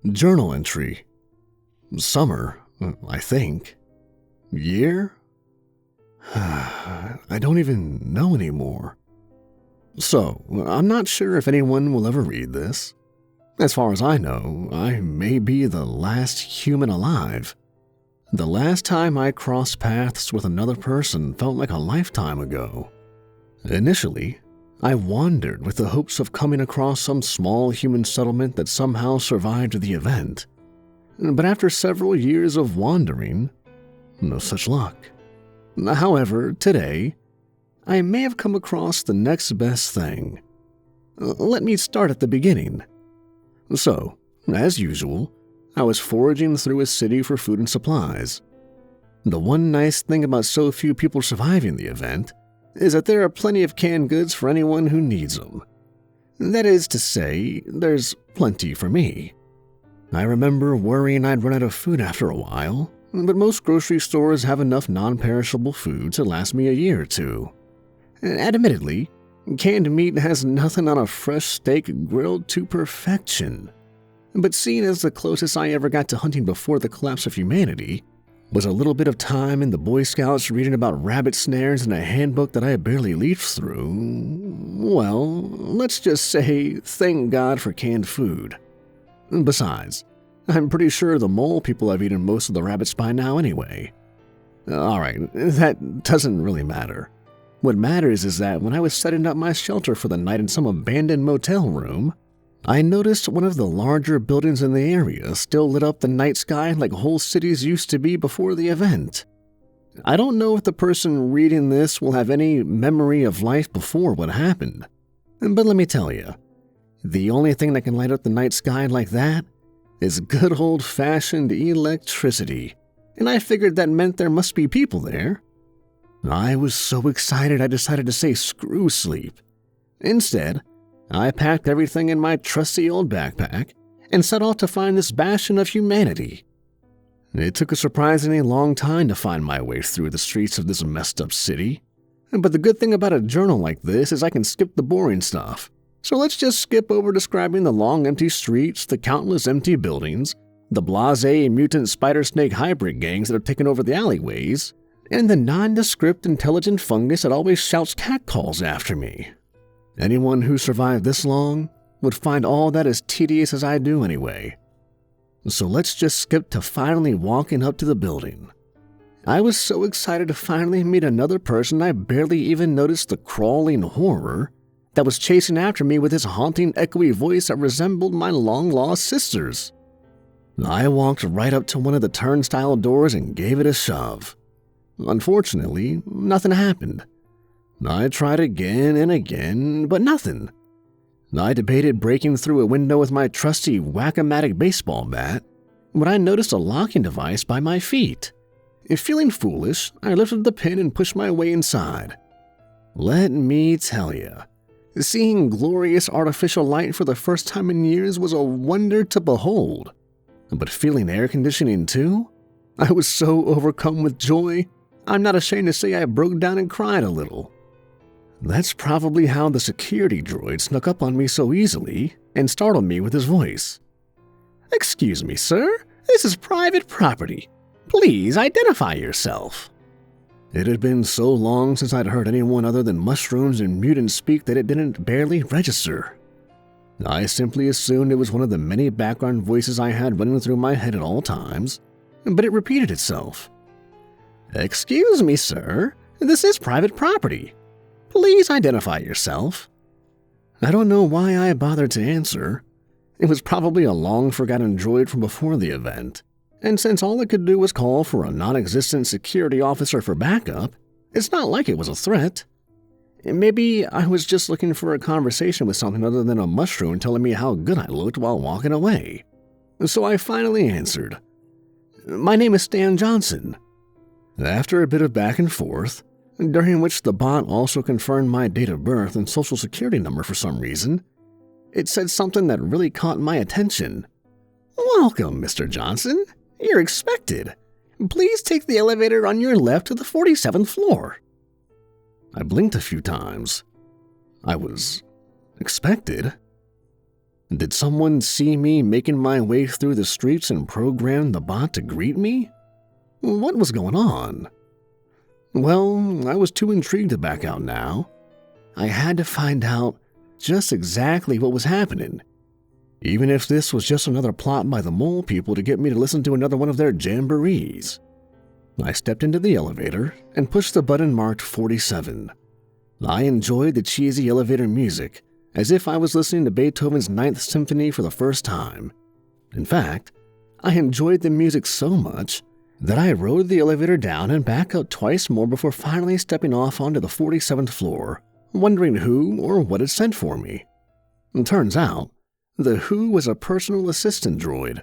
Journal entry. Summer, I think. Year? I don't even know anymore. So, I'm not sure if anyone will ever read this. As far as I know, I may be the last human alive. The last time I crossed paths with another person felt like a lifetime ago. Initially, I wandered with the hopes of coming across some small human settlement that somehow survived the event. But after several years of wandering, no such luck. However, today, I may have come across the next best thing. Let me start at the beginning. So, as usual, I was foraging through a city for food and supplies. The one nice thing about so few people surviving the event is that there are plenty of canned goods for anyone who needs them. That is to say, there's plenty for me. I remember worrying I'd run out of food after a while, but most grocery stores have enough non-perishable food to last me a year or two. Admittedly, canned meat has nothing on a fresh steak grilled to perfection. But seeing as the closest I ever got to hunting before the collapse of humanity was a little bit of time in the Boy Scouts reading about rabbit snares in a handbook that I barely leafed through, well, let's just say thank God for canned food. Besides, I'm pretty sure the mole people have eaten most of the rabbits by now anyway. Alright, that doesn't really matter. What matters is that when I was setting up my shelter for the night in some abandoned motel room, I noticed one of the larger buildings in the area still lit up the night sky like whole cities used to be before the event. I don't know if the person reading this will have any memory of life before what happened, but let me tell you, the only thing that can light up the night sky like that is good old-fashioned electricity, and I figured that meant there must be people there. I was so excited I decided to say screw sleep. Instead, I packed everything in my trusty old backpack and set off to find this bastion of humanity. It took a surprisingly long time to find my way through the streets of this messed up city, but the good thing about a journal like this is I can skip the boring stuff. So let's just skip over describing the long empty streets, the countless empty buildings, the blasé mutant spider-snake hybrid gangs that have taken over the alleyways, and the nondescript intelligent fungus that always shouts catcalls after me. Anyone who survived this long would find all that as tedious as I do anyway. So let's just skip to finally walking up to the building. I was so excited to finally meet another person I barely even noticed the crawling horror that was chasing after me with his haunting echoey voice that resembled my long-lost sister's. I walked right up to one of the turnstile doors and gave it a shove. Unfortunately, nothing happened. I tried again and again, but nothing. I debated breaking through a window with my trusty whack-a-matic baseball bat when I noticed a locking device by my feet. Feeling foolish, I lifted the pin and pushed my way inside. Let me tell you, seeing glorious artificial light for the first time in years was a wonder to behold. But feeling air conditioning too? I was so overcome with joy, I'm not ashamed to say I broke down and cried a little. That's probably how the security droid snuck up on me so easily and startled me with his voice. "Excuse me, sir, this is private property. Please identify yourself." It had been so long since I'd heard anyone other than mushrooms and mutants speak that it didn't barely register. I simply assumed it was one of the many background voices I had running through my head at all times, but it repeated itself. "Excuse me, sir, this is private property. Please identify yourself." I don't know why I bothered to answer. It was probably a long-forgotten droid from before the event, and since all it could do was call for a non-existent security officer for backup, it's not like it was a threat. Maybe I was just looking for a conversation with something other than a mushroom telling me how good I looked while walking away. So I finally answered. "My name is Stan Johnson." After a bit of back and forth, during which the bot also confirmed my date of birth and social security number for some reason, it said something that really caught my attention. "Welcome, Mr. Johnson. You're expected. Please take the elevator on your left to the 47th floor." I blinked a few times. I was expected? Did someone see me making my way through the streets and program the bot to greet me? What was going on? Well, I was too intrigued to back out now. I had to find out just exactly what was happening, even if this was just another plot by the mole people to get me to listen to another one of their jamborees. I stepped into the elevator and pushed the button marked 47. I enjoyed the cheesy elevator music as if I was listening to Beethoven's Ninth Symphony for the first time. In fact, I enjoyed the music so much that I rode the elevator down and back up twice more before finally stepping off onto the 47th floor, wondering who or what had sent for me. It turns out, the who was a personal assistant droid.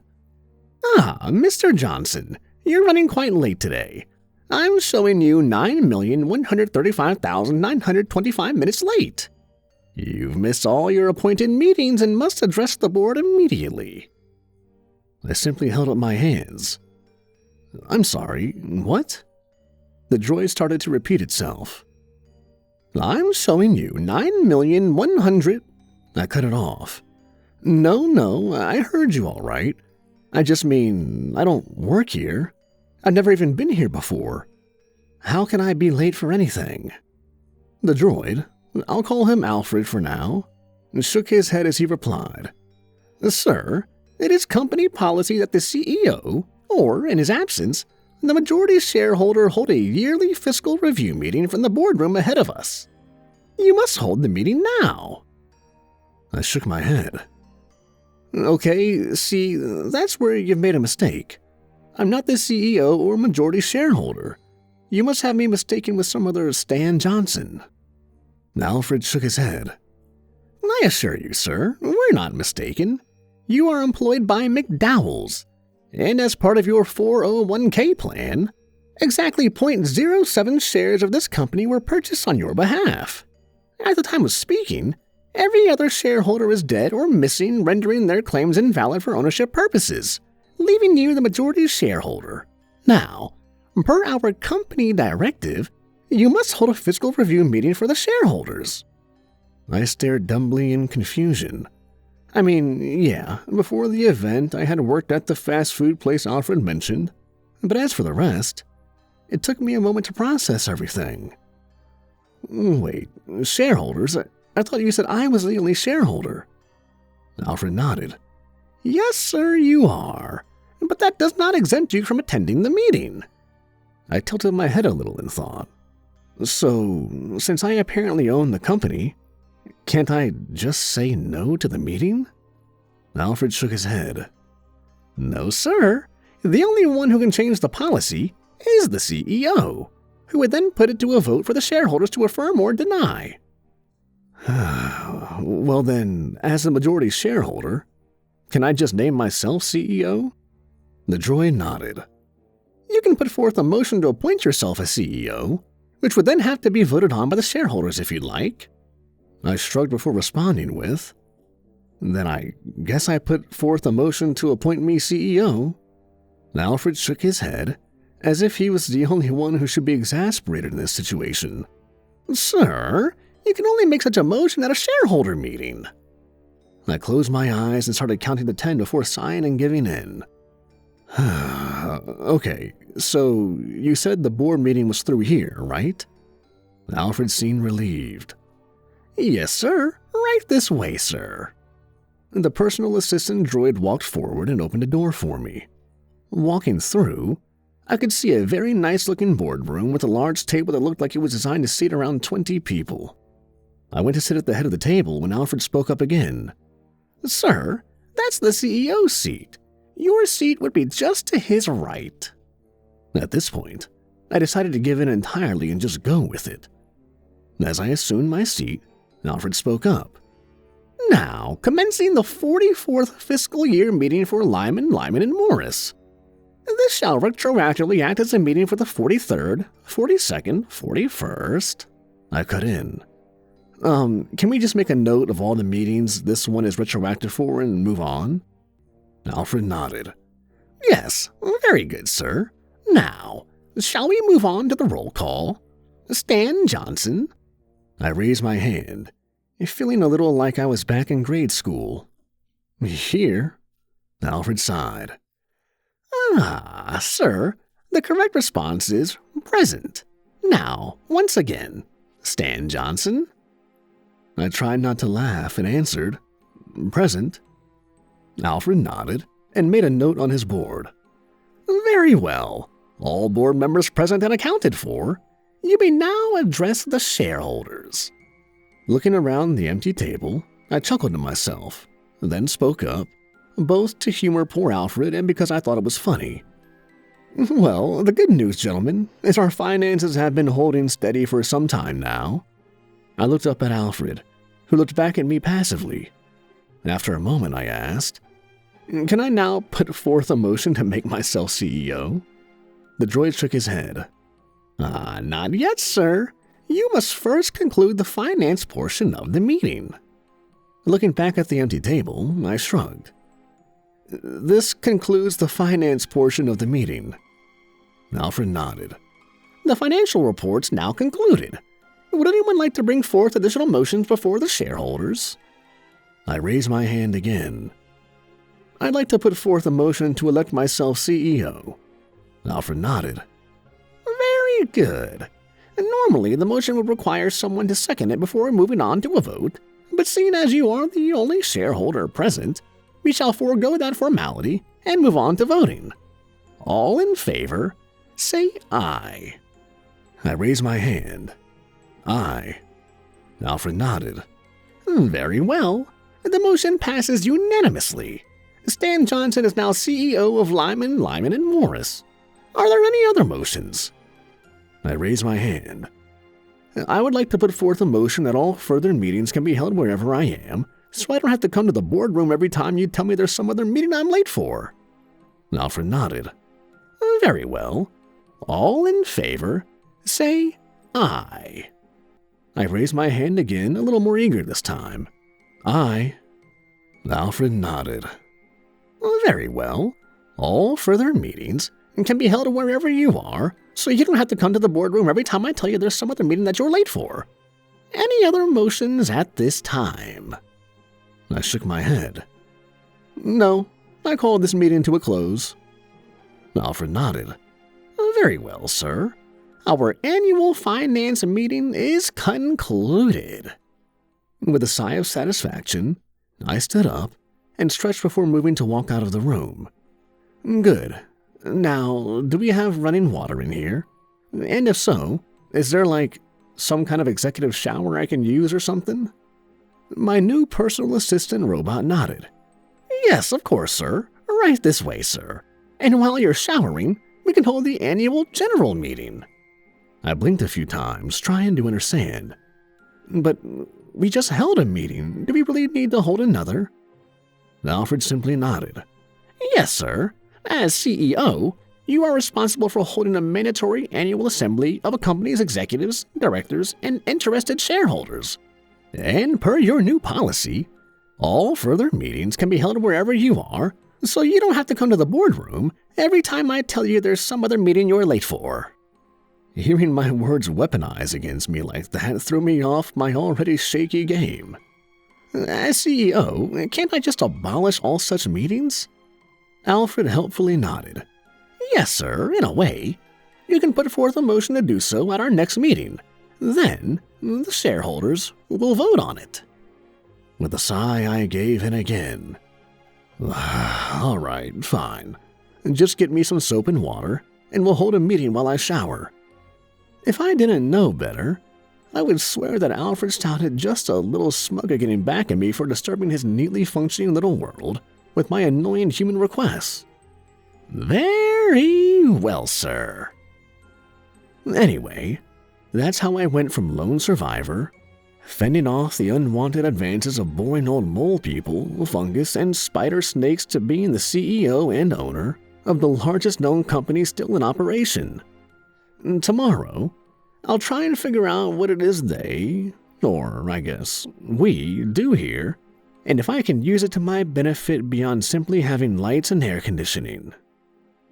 "Ah, Mr. Johnson, you're running quite late today. I'm showing you 9,135,925 minutes late. You've missed all your appointed meetings and must address the board immediately." I simply held up my hands. "I'm sorry, what?" The droid started to repeat itself. "I'm showing you 9,100," I cut it off. No, I heard you all right. I just mean, I don't work here. I've never even been here before. How can I be late for anything?" The droid, I'll call him Alfred for now, shook his head as he replied, "Sir, it is company policy that the CEO, or in his absence, the majority shareholder, hold a yearly fiscal review meeting from the boardroom ahead of us. You must hold the meeting now." I shook my head. "Okay, see, that's where you've made a mistake. I'm not the CEO or majority shareholder. You must have me mistaken with some other Stan Johnson." Alfred shook his head. "I assure you, sir, we're not mistaken. You are employed by McDowell's, and as part of your 401k plan, exactly .07 shares of this company were purchased on your behalf. At the time of speaking, every other shareholder is dead or missing, rendering their claims invalid for ownership purposes, leaving you the majority shareholder. Now, per our company directive, you must hold a fiscal review meeting for the shareholders." I stared dumbly in confusion. I mean, yeah, before the event I had worked at the fast food place Alfred mentioned, but as for the rest, it took me a moment to process everything. "Wait, shareholders? I thought you said I was the only shareholder." Alfred nodded. "Yes, sir, you are, but that does not exempt you from attending the meeting." I tilted my head a little in thought. "So, since I apparently own the company, can't I just say no to the meeting?" Alfred shook his head. "No, sir. The only one who can change the policy is the CEO, who would then put it to a vote for the shareholders to affirm or deny." "Well then, as the majority shareholder, can I just name myself CEO?" The droid nodded. "You can put forth a motion to appoint yourself as CEO, which would then have to be voted on by the shareholders if you'd like." I shrugged before responding with, "Then I guess I put forth a motion to appoint me CEO." Alfred shook his head, as if he was the only one who should be exasperated in this situation. "Sir, you can only make such a motion at a shareholder meeting." I closed my eyes and started counting to 10 before sighing and giving in. "Okay, so you said the board meeting was through here, right?" Alfred seemed relieved. "Yes, sir. Right this way, sir." The personal assistant droid walked forward and opened a door for me. Walking through, I could see a very nice-looking boardroom with a large table that looked like it was designed to seat around 20 people. I went to sit at the head of the table when Alfred spoke up again. "Sir, that's the CEO's seat. Your seat would be just to his right." At this point, I decided to give in entirely and just go with it. As I assumed my seat, Alfred spoke up. "Now, commencing the 44th fiscal year meeting for Lyman, and Morris. This shall retroactively act as a meeting for the 43rd, 42nd, 41st. I cut in. Can we just make a note of all the meetings this one is retroactive for and move on?" Alfred nodded. "Yes, very good, sir. Now, shall we move on to the roll call? Stan Johnson." I raised my hand, feeling a little like I was back in grade school. Here? Alfred sighed. Ah, sir, the correct response is present. Now, once again, Stan Johnson. I tried not to laugh and answered, present. Alfred nodded and made a note on his board. Very well. All board members present and accounted for. You may now address the shareholders. Looking around the empty table, I chuckled to myself, then spoke up, both to humor poor Alfred and because I thought it was funny. Well, the good news, gentlemen, is our finances have been holding steady for some time now. I looked up at Alfred, who looked back at me passively. After a moment, I asked, Can I now put forth a motion to make myself CEO? The droid shook his head. Not yet, sir. You must first conclude the finance portion of the meeting. Looking back at the empty table, I shrugged. This concludes the finance portion of the meeting. Alfred nodded. The financial report's now concluded. Would anyone like to bring forth additional motions before the shareholders? I raised my hand again. I'd like to put forth a motion to elect myself CEO. Alfred nodded. Very good. Normally, the motion would require someone to second it before moving on to a vote, but seeing as you are the only shareholder present, we shall forego that formality and move on to voting. All in favor, say aye. I raised my hand. Aye. Alfred nodded. Very well. The motion passes unanimously. Stan Johnson is now CEO of Lyman, Lyman & Morris. Are there any other motions? I raised my hand. I would like to put forth a motion that all further meetings can be held wherever I am, so I don't have to come to the boardroom every time you tell me there's some other meeting I'm late for. Alfred nodded. Very well. All in favor, say aye. I raised my hand again, a little more eager this time. Aye. Alfred nodded. Very well. All further meetings can be held wherever you are, so you don't have to come to the boardroom every time I tell you there's some other meeting that you're late for. Any other motions at this time? I shook my head. No, I call this meeting to a close. Alfred nodded. Very well, sir. Our annual finance meeting is concluded. With a sigh of satisfaction, I stood up and stretched before moving to walk out of the room. Good. Now, do we have running water in here? And if so, is there some kind of executive shower I can use or something? My new personal assistant robot nodded. Yes, of course, sir. Right this way, sir. And while you're showering, we can hold the annual general meeting. I blinked a few times, trying to understand. But we just held a meeting. Do we really need to hold another? Alfred simply nodded. Yes, sir. As CEO, you are responsible for holding a mandatory annual assembly of a company's executives, directors, and interested shareholders. And per your new policy, all further meetings can be held wherever you are, so you don't have to come to the boardroom every time I tell you there's some other meeting you're late for. Hearing my words weaponized against me like that threw me off my already shaky game. As CEO, can't I just abolish all such meetings? Alfred helpfully nodded. Yes, sir, in a way. You can put forth a motion to do so at our next meeting. Then, the shareholders will vote on it. With a sigh, I gave in again. All right, fine. Just get me some soap and water, and we'll hold a meeting while I shower. If I didn't know better, I would swear that Alfred sounded just a little smug at getting back at me for disturbing his neatly functioning little world with my annoying human requests. Very well, sir. Anyway, that's how I went from lone survivor, fending off the unwanted advances of boring old mole people, fungus, and spider snakes to being the CEO and owner of the largest known company still in operation. Tomorrow, I'll try and figure out what it is they, or I guess we, do here, and if I can use it to my benefit beyond simply having lights and air conditioning.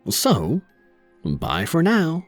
So, bye for now.